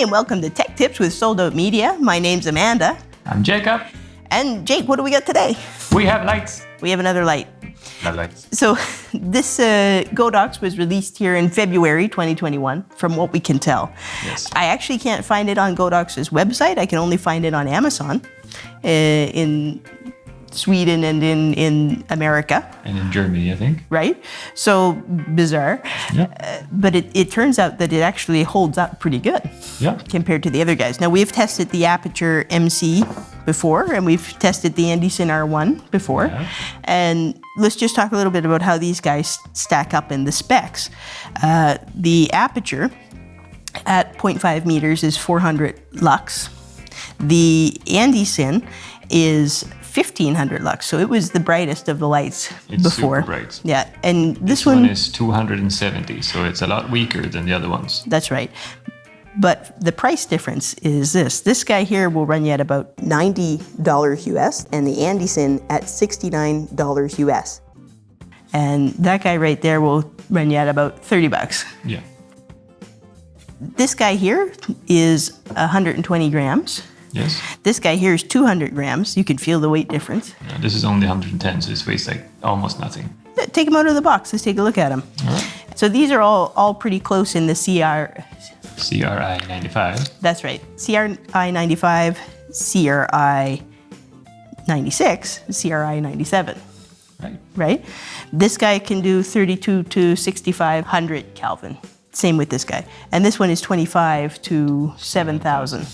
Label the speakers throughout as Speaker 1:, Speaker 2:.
Speaker 1: and welcome to Tech Tips with Sold Out Media. My name's Amanda.
Speaker 2: I'm Jacob.
Speaker 1: And Jake, what do we got today?
Speaker 2: We have lights.
Speaker 1: We have another light.
Speaker 2: Not lights.
Speaker 1: So this Godox was released here in February 2021, from what we can tell.
Speaker 2: Yes.
Speaker 1: I actually can't find it on Godox's website. I can only find it on Amazon in Sweden and in America.
Speaker 2: And in Germany, I think.
Speaker 1: Right? So bizarre.
Speaker 2: Yeah.
Speaker 1: But it turns out that it actually holds up pretty good compared to the other guys. Now, we've tested the Aputure MC before, and we've tested the Andycine R1 before.
Speaker 2: Yeah.
Speaker 1: And let's just talk a little bit about how these guys stack up in the specs. The Aputure at 0.5 meters is 400 lux. The Andycine is 1500 lux, so it was the brightest of the lights before.
Speaker 2: Super bright.
Speaker 1: Yeah, and
Speaker 2: this one is 270, so it's a lot weaker than the other ones.
Speaker 1: That's right. But the price difference is this. This guy here will run you at about $90 US, and the Andycine at $69 US. And that guy right there will run you at about 30 bucks.
Speaker 2: Yeah.
Speaker 1: This guy here is 120 grams.
Speaker 2: Yes.
Speaker 1: This guy here is 200 grams. You can feel the weight difference.
Speaker 2: Yeah, this is only 110, so this weighs like almost nothing.
Speaker 1: Take them out of the box. Let's take a look at them.
Speaker 2: All right.
Speaker 1: So these are all pretty close in the
Speaker 2: CRI 95.
Speaker 1: That's right. CRI 95, CRI 96, CRI 97.
Speaker 2: Right.
Speaker 1: Right? This guy can do 32 to 6500 Kelvin. Same with this guy. And this one is 25 to 7000.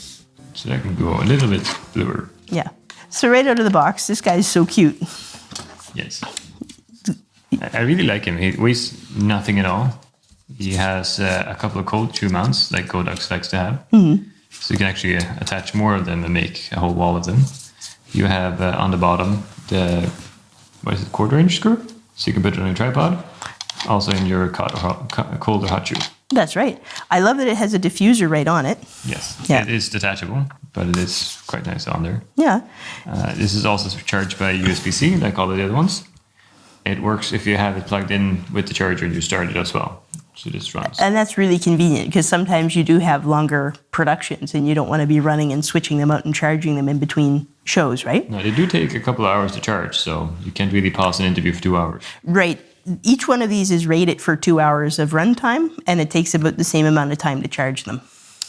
Speaker 2: So that can go a little bit bluer.
Speaker 1: Yeah. So right out of the box, this guy is so cute.
Speaker 2: Yes. I really like him. He weighs nothing at all. He has a couple of cold shoe mounts, like Godox likes to have. Mm-hmm. So you can actually attach more of them and make a whole wall of them. You have on the bottom the, quarter-inch screw? So you can put it on your tripod. Also in your cold or hot shoe.
Speaker 1: That's right. I love that it has a diffuser right on it.
Speaker 2: Yes.
Speaker 1: Yeah.
Speaker 2: It is detachable, but it is quite nice on there.
Speaker 1: Yeah.
Speaker 2: This is also charged by USB-C, like all the other ones. It works if you have it plugged in with the charger and you start it as well. So it just runs.
Speaker 1: And that's really convenient because sometimes you do have longer productions and you don't want to be running and switching them out and charging them in between shows, right?
Speaker 2: No, they do take a couple of hours to charge, so you can't really pause an interview for 2 hours.
Speaker 1: Right. Each one of these is rated for 2 hours of runtime, and it takes about the same amount of time to charge them.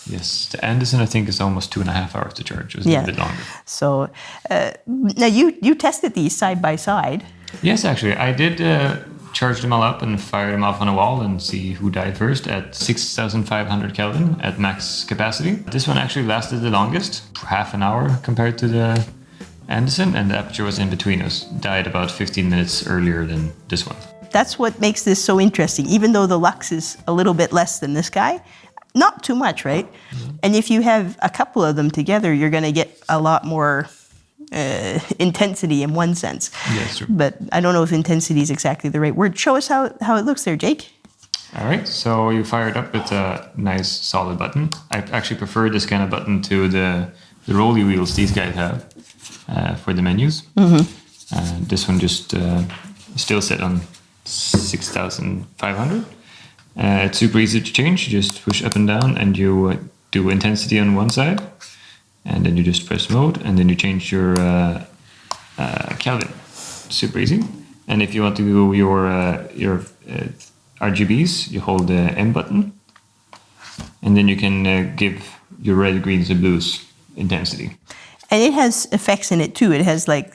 Speaker 2: Yes, the Andycine I think is almost 2.5 hours to charge. It was a bit longer.
Speaker 1: So now you tested these side by side.
Speaker 2: Yes, actually, I did charge them all up and fire them off on a wall and see who died first at 6,500 Kelvin at max capacity. This one actually lasted the longest, half an hour compared to the Andycine, and the Aputure was in between us. Died about 15 minutes earlier than this one.
Speaker 1: That's what makes this so interesting, even though the lux is a little bit less than this guy. Not too much, right? Mm-hmm. And if you have a couple of them together, you're going to get a lot more intensity in one sense.
Speaker 2: Yes, true.
Speaker 1: But I don't know if intensity is exactly the right word. Show us how it looks there, Jake.
Speaker 2: All right, so you fire it up with a nice solid button. I actually prefer this kind of button to the rolly wheels these guys have for the menus. Mm-hmm. This one just still set on 6,500. It's super easy to change. You just push up and down and you do intensity on one side, and then you just press mode, and then you change your Kelvin. Super easy. And if you want to do your RGBs, you hold the M button, and then you can give your red, greens, and blues intensity. And
Speaker 1: it has effects in it too. It has like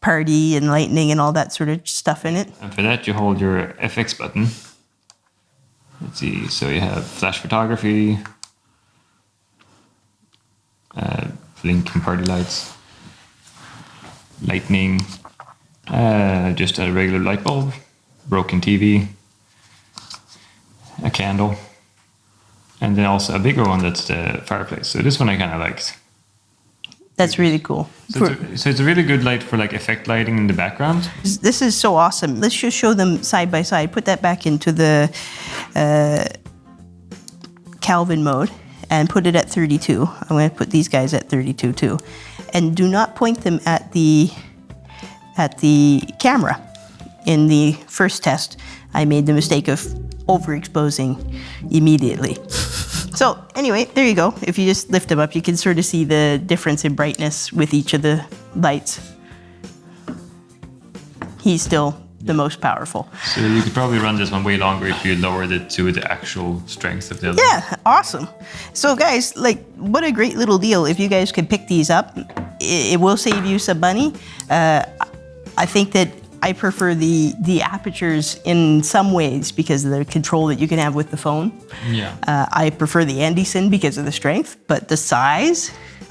Speaker 1: party and lightning and all that sort of stuff in it.
Speaker 2: And for that, you hold your FX button. Let's see, so you have flash photography, blinking party lights, lightning, just a regular light bulb, broken TV, a candle, and then also a bigger one that's the fireplace. So this one I kind of liked.
Speaker 1: That's really cool.
Speaker 2: So it's a really good light for like effect lighting in the background.
Speaker 1: This is so awesome. Let's just show them side by side. Put that back into the Kelvin mode and put it at 32. I'm going to put these guys at 32 too. And do not point them at the camera. In the first test, I made the mistake of overexposing immediately. So anyway, there you go. If you just lift them up, you can sort of see the difference in brightness with each of the lights. He's still the most powerful.
Speaker 2: So you could probably run this one way longer if you lowered it to the actual strength of the other.
Speaker 1: Yeah, awesome. So guys, like, what a great little deal. If you guys could pick these up, it will save you some money. I think that I prefer the Aputures in some ways because of the control that you can have with the phone.
Speaker 2: Yeah.
Speaker 1: I prefer the Andycine because of the strength, but the size,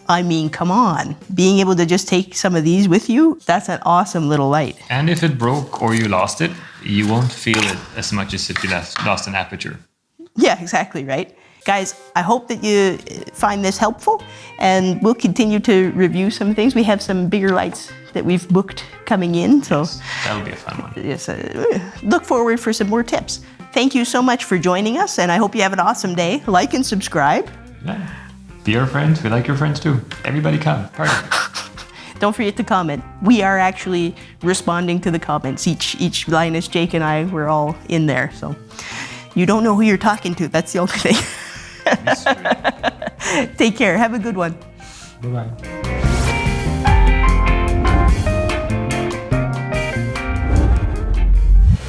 Speaker 1: I mean, come on. Being able to just take some of these with you, that's an awesome little light.
Speaker 2: And if it broke or you lost it, you won't feel it as much as if you lost an Aputure.
Speaker 1: Yeah, exactly, right? Guys, I hope that you find this helpful, and we'll continue to review some things. We have some bigger lights that we've booked coming in, so
Speaker 2: Yes, that'll be a fun one.
Speaker 1: yes, look forward for some more tips. Thank you so much for joining us, and I hope you have an awesome day. Like and subscribe.
Speaker 2: Yeah. Be our friends. We like your friends too. Everybody come. Party.
Speaker 1: Don't forget to comment. We are actually responding to the comments. Each Linus, Jake, and I, we're all in there, so you don't know who you're talking to. That's the only thing. Take care. Have a good one.
Speaker 2: Bye-bye.